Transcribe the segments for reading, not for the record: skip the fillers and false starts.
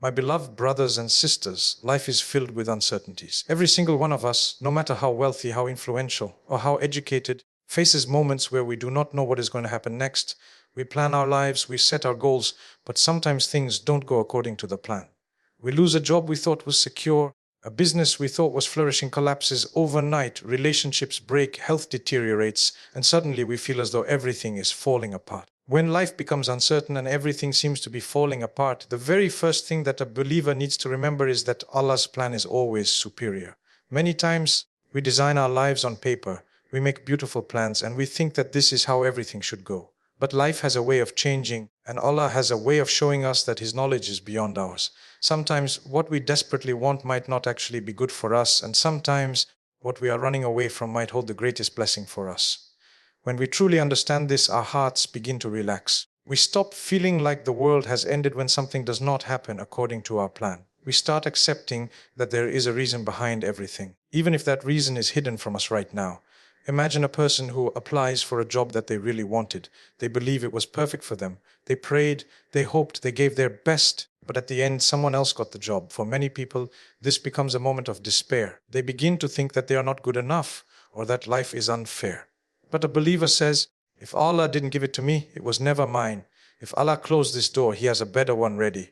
My beloved brothers and sisters, life is filled with uncertainties. Every single one of us, no matter how wealthy, how influential, or how educated, faces moments where we do not know what is going to happen next. We plan our lives, we set our goals, but sometimes things don't go according to the plan. We lose a job we thought was secure, a business we thought was flourishing collapses overnight, relationships break, health deteriorates, and suddenly we feel as though everything is falling apart. When life becomes uncertain and everything seems to be falling apart, the very first thing that a believer needs to remember is that Allah's plan is always superior. Many times we design our lives on paper, we make beautiful plans, and we think that this is how everything should go. But life has a way of changing, and Allah has a way of showing us that His knowledge is beyond ours. Sometimes what we desperately want might not actually be good for us, and sometimes what we are running away from might hold the greatest blessing for us. When we truly understand this, our hearts begin to relax. We stop feeling like the world has ended when something does not happen according to our plan. We start accepting that there is a reason behind everything, even if that reason is hidden from us right now. Imagine a person who applies for a job that they really wanted. They believe it was perfect for them. They prayed, they hoped, they gave their best, but at the end, someone else got the job. For many people, this becomes a moment of despair. They begin to think that they are not good enough or that life is unfair. But a believer says, if Allah didn't give it to me, it was never mine. If Allah closed this door, He has a better one ready.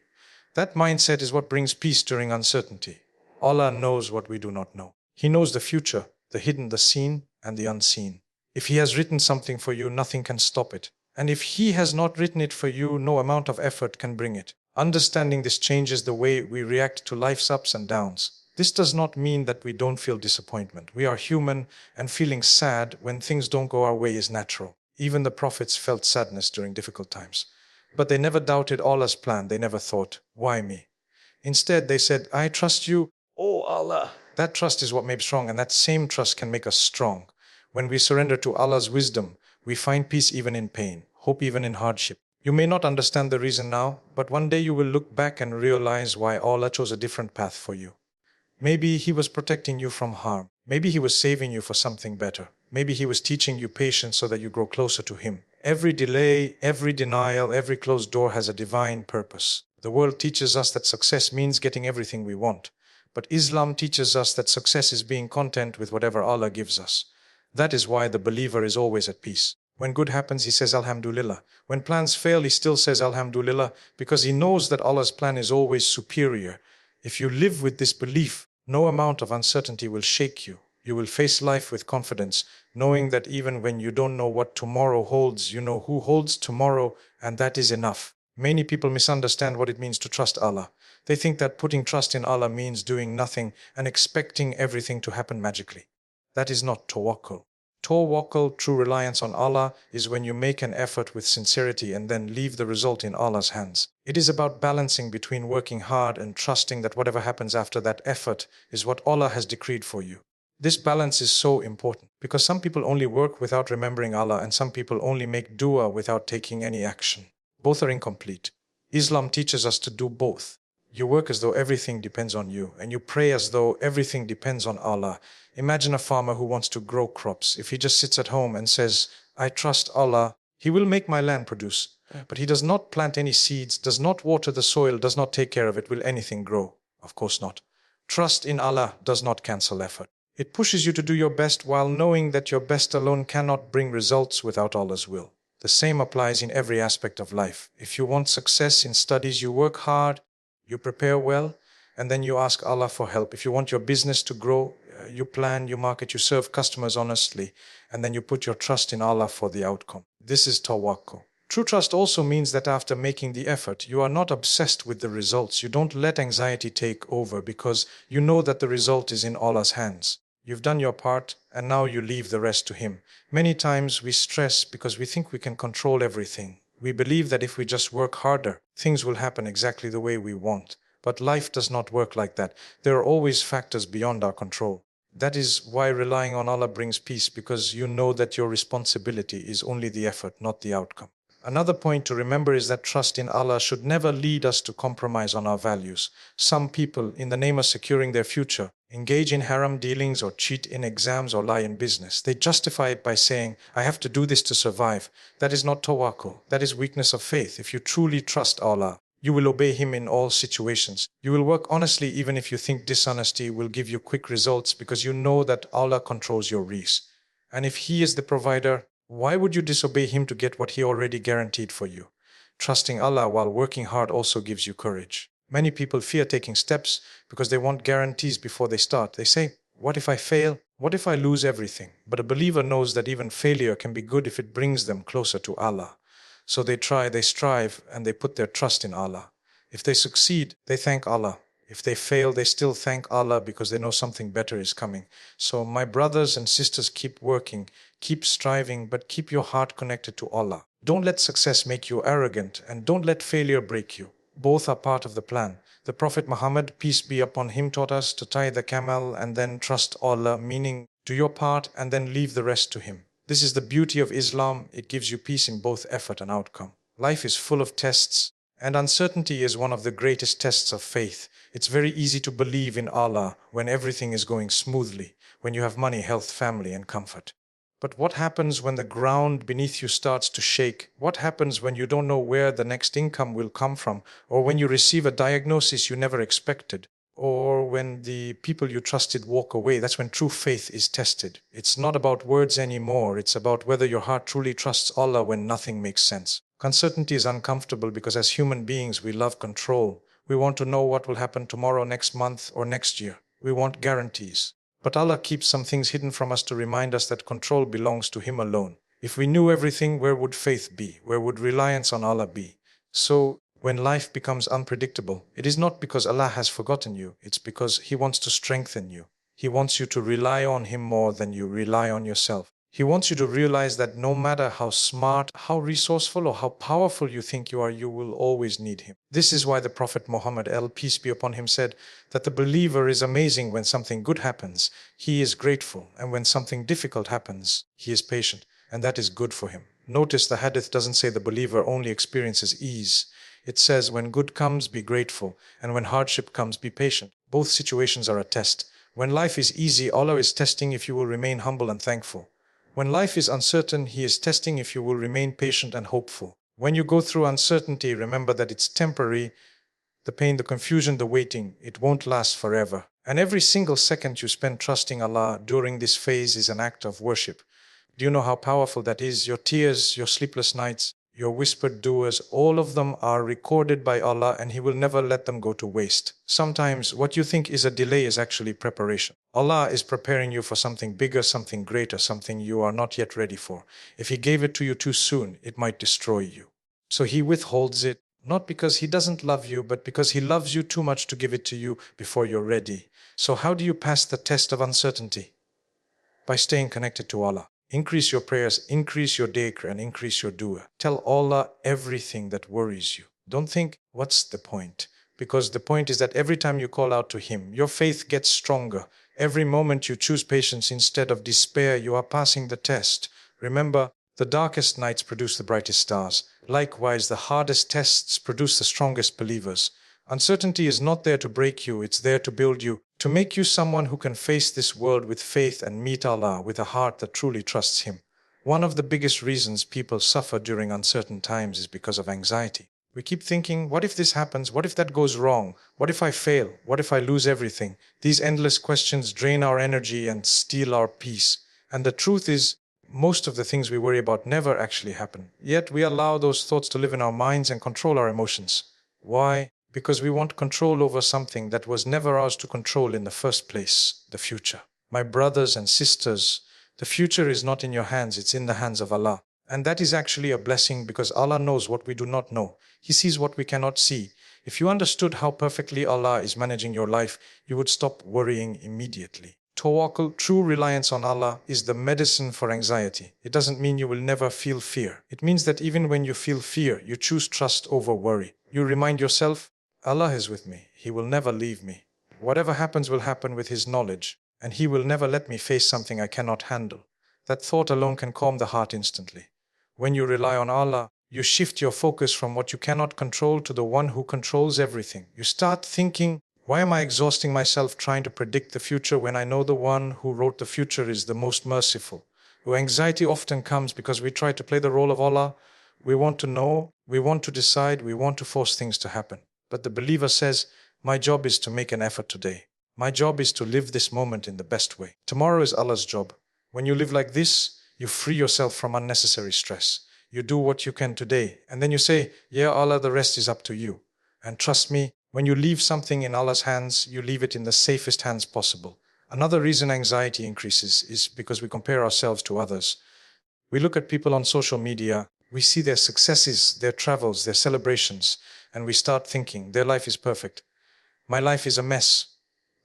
That mindset is what brings peace during uncertainty. Allah knows what we do not know. He knows the future, the hidden, the seen, and the unseen. If He has written something for you, nothing can stop it. And if He has not written it for you, no amount of effort can bring it. Understanding this changes the way we react to life's ups and downs. This does not mean that we don't feel disappointment. We are human, and feeling sad when things don't go our way is natural. Even the prophets felt sadness during difficult times. But they never doubted Allah's plan. They never thought, why me? Instead, they said, I trust you, O Allah. That trust is what makes strong, and that same trust can make us strong. When we surrender to Allah's wisdom, we find peace even in pain, hope even in hardship. You may not understand the reason now, but one day you will look back and realize why Allah chose a different path for you. Maybe He was protecting you from harm. Maybe He was saving you for something better. Maybe He was teaching you patience so that you grow closer to Him. Every delay, every denial, every closed door has a divine purpose. The world teaches us that success means getting everything we want. But Islam teaches us that success is being content with whatever Allah gives us. That is why the believer is always at peace. When good happens, he says Alhamdulillah. When plans fail, he still says Alhamdulillah, because he knows that Allah's plan is always superior. If you live with this belief, no amount of uncertainty will shake you. You will face life with confidence, knowing that even when you don't know what tomorrow holds, you know who holds tomorrow, and that is enough. Many people misunderstand what it means to trust Allah. They think that putting trust in Allah means doing nothing and expecting everything to happen magically. That is not tawakkul. Tawakkul, true reliance on Allah, is when you make an effort with sincerity and then leave the result in Allah's hands. It is about balancing between working hard and trusting that whatever happens after that effort is what Allah has decreed for you. This balance is so important because some people only work without remembering Allah and some people only make dua without taking any action. Both are incomplete. Islam teaches us to do both. You work as though everything depends on you, and you pray as though everything depends on Allah. Imagine a farmer who wants to grow crops. If he just sits at home and says, I trust Allah, He will make my land produce. But he does not plant any seeds, does not water the soil, does not take care of it, will anything grow? Of course not. Trust in Allah does not cancel effort. It pushes you to do your best while knowing that your best alone cannot bring results without Allah's will. The same applies in every aspect of life. If you want success in studies, you work hard, you prepare well, and then you ask Allah for help. If you want your business to grow, you plan, you market, you serve customers honestly, and then you put your trust in Allah for the outcome. This is tawakkul. True trust also means that after making the effort, you are not obsessed with the results. You don't let anxiety take over because you know that the result is in Allah's hands. You've done your part, and now you leave the rest to Him. Many times we stress because we think we can control everything. We believe that if we just work harder, things will happen exactly the way we want. But life does not work like that. There are always factors beyond our control. That is why relying on Allah brings peace, because you know that your responsibility is only the effort, not the outcome. Another point to remember is that trust in Allah should never lead us to compromise on our values. Some people, in the name of securing their future, engage in haram dealings or cheat in exams or lie in business. They justify it by saying, I have to do this to survive. That is not tawakkul. That is weakness of faith. If you truly trust Allah, You will obey Him in all situations. You will work honestly even if you think dishonesty will give you quick results, because you know that Allah controls your risks. And if He is the provider, why would you disobey Him to get what He already guaranteed for you? Trusting Allah while working hard also gives you courage. Many people fear taking steps because they want guarantees before they start. They say, what if I fail? What if I lose everything? But a believer knows that even failure can be good if it brings them closer to Allah. So they try, they strive, and they put their trust in Allah. If they succeed, they thank Allah. If they fail, they still thank Allah because they know something better is coming. So my brothers and sisters, keep working, keep striving, but keep your heart connected to Allah. Don't let success make you arrogant, and don't let failure break you. Both are part of the plan. The Prophet Muhammad, peace be upon him, taught us to tie the camel and then trust Allah, meaning do your part and then leave the rest to Him. This is the beauty of Islam. It gives you peace in both effort and outcome. Life is full of tests, and uncertainty is one of the greatest tests of faith. It's very easy to believe in Allah when everything is going smoothly, when you have money, health, family, and comfort. But what happens when the ground beneath you starts to shake? What happens when you don't know where the next income will come from? Or when you receive a diagnosis you never expected? Or when the people you trusted walk away? That's when true faith is tested. It's not about words anymore. It's about whether your heart truly trusts Allah when nothing makes sense. Uncertainty is uncomfortable because as human beings we love control. We want to know what will happen tomorrow, next month, or next year. We want guarantees. But Allah keeps some things hidden from us to remind us that control belongs to Him alone. If we knew everything, where would faith be? Where would reliance on Allah be? So, when life becomes unpredictable, it is not because Allah has forgotten you, it's because He wants to strengthen you. He wants you to rely on Him more than you rely on yourself. He wants you to realize that no matter how smart, how resourceful, or how powerful you think you are, you will always need Him. This is why the Prophet Muhammad, peace be upon him, said that the believer is amazing when something good happens. He is grateful, and when something difficult happens, he is patient, and that is good for him. Notice the hadith doesn't say the believer only experiences ease. It says when good comes, be grateful, and when hardship comes, be patient. Both situations are a test. When life is easy, Allah is testing if you will remain humble and thankful. When life is uncertain, He is testing if you will remain patient and hopeful. When you go through uncertainty, remember that it's temporary. The pain, the confusion, the waiting, it won't last forever. And every single second you spend trusting Allah during this phase is an act of worship. Do you know how powerful that is? Your tears, your sleepless nights, your whispered duas, all of them are recorded by Allah, and He will never let them go to waste. Sometimes what you think is a delay is actually preparation. Allah is preparing you for something bigger, something greater, something you are not yet ready for. If He gave it to you too soon, it might destroy you. So He withholds it, not because He doesn't love you, but because He loves you too much to give it to you before you're ready. So how do you pass the test of uncertainty? By staying connected to Allah. Increase your prayers, increase your dhikr, and increase your dua. Tell Allah everything that worries you. Don't think, what's the point? Because the point is that every time you call out to Him, your faith gets stronger. Every moment you choose patience instead of despair, you are passing the test. Remember, the darkest nights produce the brightest stars. Likewise, the hardest tests produce the strongest believers. Uncertainty is not there to break you, it's there to build you, to make you someone who can face this world with faith and meet Allah with a heart that truly trusts Him. One of the biggest reasons people suffer during uncertain times is because of anxiety. We keep thinking, what if this happens? What if that goes wrong? What if I fail? What if I lose everything? These endless questions drain our energy and steal our peace. And the truth is, most of the things we worry about never actually happen. Yet we allow those thoughts to live in our minds and control our emotions. Why? Because we want control over something that was never ours to control in the first place, the future. My brothers and sisters, the future is not in your hands, it's in the hands of Allah. And that is actually a blessing because Allah knows what we do not know. He sees what we cannot see. If you understood how perfectly Allah is managing your life, you would stop worrying immediately. Tawakkul, true reliance on Allah, is the medicine for anxiety. It doesn't mean you will never feel fear. It means that even when you feel fear, you choose trust over worry. You remind yourself, Allah is with me. He will never leave me. Whatever happens will happen with His knowledge, and He will never let me face something I cannot handle. That thought alone can calm the heart instantly. When you rely on Allah, you shift your focus from what you cannot control to the One who controls everything. You start thinking, why am I exhausting myself trying to predict the future when I know the One who wrote the future is the most merciful? Anxiety often comes because we try to play the role of Allah We want to know, we want to decide, we want to force things to happen. But the believer says, my job is to make an effort today. My job is to live this moment in the best way. Tomorrow is Allah's job. When you live like this, you free yourself from unnecessary stress. You do what you can today, and then you say, yeah, Allah, the rest is up to you. And trust me, when you leave something in Allah's hands, you leave it in the safest hands possible. Another reason anxiety increases is because we compare ourselves to others. We look at people on social media, we see their successes, their travels, their celebrations, and we start thinking, their life is perfect. My life is a mess.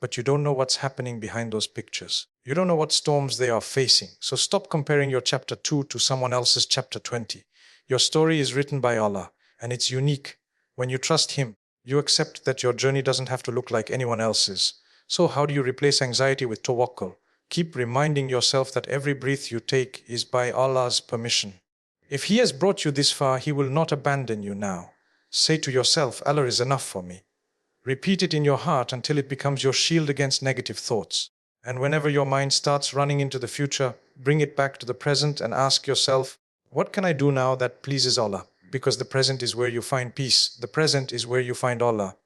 But you don't know what's happening behind those pictures. You don't know what storms they are facing. So stop comparing your chapter 2 to someone else's chapter 20. Your story is written by Allah, and it's unique. When you trust Him, you accept that your journey doesn't have to look like anyone else's. So how do you replace anxiety with tawakkul? Keep reminding yourself that every breath you take is by Allah's permission. If He has brought you this far, He will not abandon you now. Say to yourself, Allah is enough for me. Repeat it in your heart until it becomes your shield against negative thoughts. And whenever your mind starts running into the future, bring it back to the present and ask yourself, what can I do now that pleases Allah? Because the present is where you find peace. The present is where you find Allah.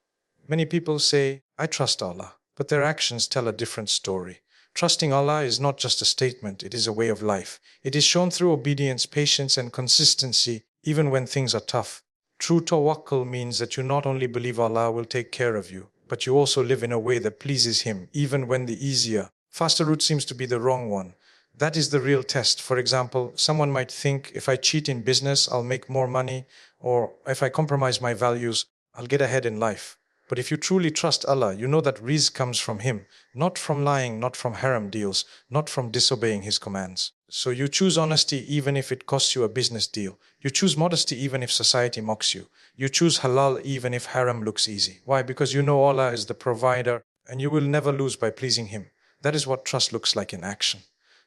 Many people say, I trust Allah, but their actions tell a different story. Trusting Allah is not just a statement, it is a way of life. It is shown through obedience, patience, and consistency, even when things are tough. True tawakkul means that you not only believe Allah will take care of you, but you also live in a way that pleases Him, even when the easier, faster route seems to be the wrong one. That is the real test. For example, someone might think, if I cheat in business, I'll make more money, or if I compromise my values, I'll get ahead in life. But if you truly trust Allah, you know that rizq comes from Him, not from lying, not from haram deals, not from disobeying His commands. So you choose honesty even if it costs you a business deal. You choose modesty even if society mocks you. You choose halal even if haram looks easy. Why? Because you know Allah is the provider and you will never lose by pleasing Him. That is what trust looks like in action.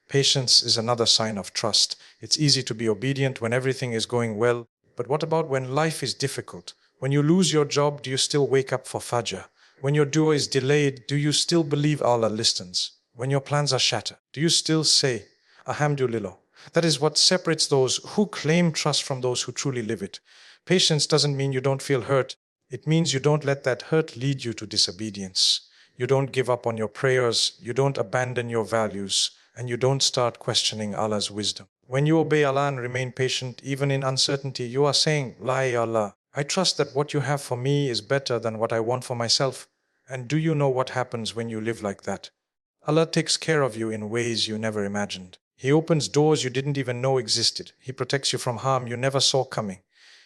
Patience is another sign of trust. It's easy to be obedient when everything is going well. But what about when life is difficult? When you lose your job, do you still wake up for Fajr? When your dua is delayed, do you still believe Allah listens? When your plans are shattered, do you still say, Alhamdulillah? That is what separates those who claim trust from those who truly live it. Patience doesn't mean you don't feel hurt. It means you don't let that hurt lead you to disobedience. You don't give up on your prayers, you don't abandon your values, and you don't start questioning Allah's wisdom. When you obey Allah and remain patient, even in uncertainty, you are saying, La Allah, I trust that what you have for me is better than what I want for myself. And do you know what happens when you live like that? Allah takes care of you in ways you never imagined. He opens doors you didn't even know existed. He protects you from harm you never saw coming.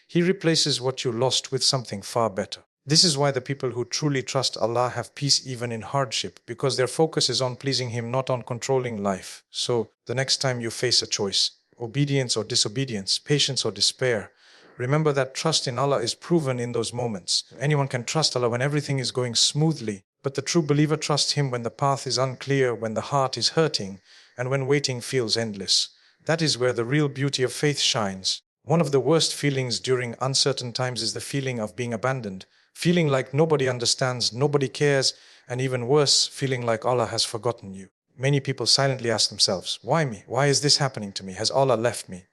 He replaces what you lost with something far better. This is why the people who truly trust Allah have peace even in hardship, because their focus is on pleasing Him, not on controlling life. So, the next time you face a choice, obedience or disobedience, patience or despair, remember that trust in Allah is proven in those moments. Anyone can trust Allah when everything is going smoothly, but the true believer trusts Him when the path is unclear, when the heart is hurting, and when waiting feels endless. That is where the real beauty of faith shines. One of the worst feelings during uncertain times is the feeling of being abandoned, feeling like nobody understands, nobody cares, and even worse, feeling like Allah has forgotten you. Many people silently ask themselves, why me? Why is this happening to me? Has Allah left me?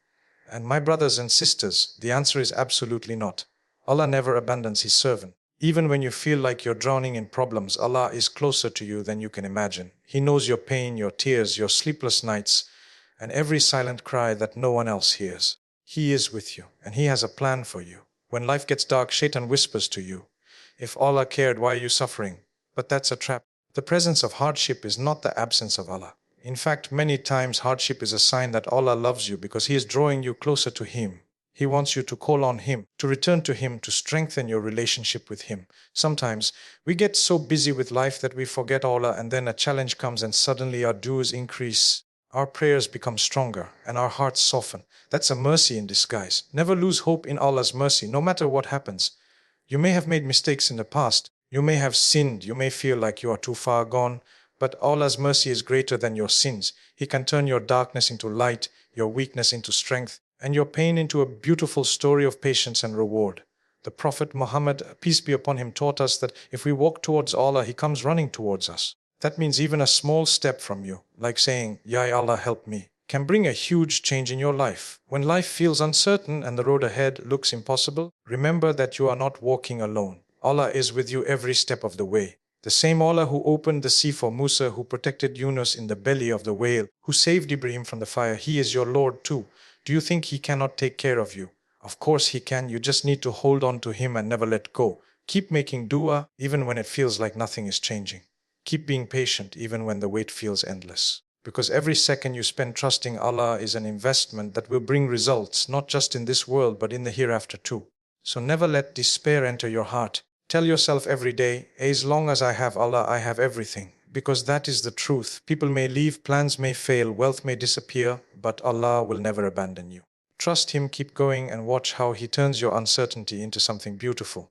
And my brothers and sisters, the answer is absolutely not. Allah never abandons His servant. Even when you feel like you're drowning in problems, Allah is closer to you than you can imagine. He knows your pain, your tears, your sleepless nights, and every silent cry that no one else hears. He is with you, and He has a plan for you. When life gets dark, Shaitan whispers to you, if Allah cared, why are you suffering? But that's a trap. The presence of hardship is not the absence of Allah. In fact, many times hardship is a sign that Allah loves you because He is drawing you closer to Him. He wants you to call on Him, to return to Him, to strengthen your relationship with Him. Sometimes we get so busy with life that we forget Allah, and then a challenge comes and suddenly our dues increase. Our prayers become stronger and our hearts soften. That's a mercy in disguise. Never lose hope in Allah's mercy, no matter what happens. You may have made mistakes in the past. You may have sinned. You may feel like you are too far gone. But Allah's mercy is greater than your sins. He can turn your darkness into light, your weakness into strength, and your pain into a beautiful story of patience and reward. The Prophet Muhammad, peace be upon him, taught us that if we walk towards Allah, He comes running towards us. That means even a small step from you, like saying, Ya Allah, help me, can bring a huge change in your life. When life feels uncertain and the road ahead looks impossible, remember that you are not walking alone. Allah is with you every step of the way. The same Allah who opened the sea for Musa, who protected Yunus in the belly of the whale, who saved Ibrahim from the fire, He is your Lord too. Do you think He cannot take care of you? Of course He can. You just need to hold on to Him and never let go. Keep making dua even when it feels like nothing is changing. Keep being patient even when the wait feels endless. Because every second you spend trusting Allah is an investment that will bring results, not just in this world, but in the hereafter too. So never let despair enter your heart. Tell yourself every day, as long as I have Allah, I have everything. Because that is the truth. People may leave, plans may fail, wealth may disappear, but Allah will never abandon you. Trust Him, keep going, and watch how He turns your uncertainty into something beautiful.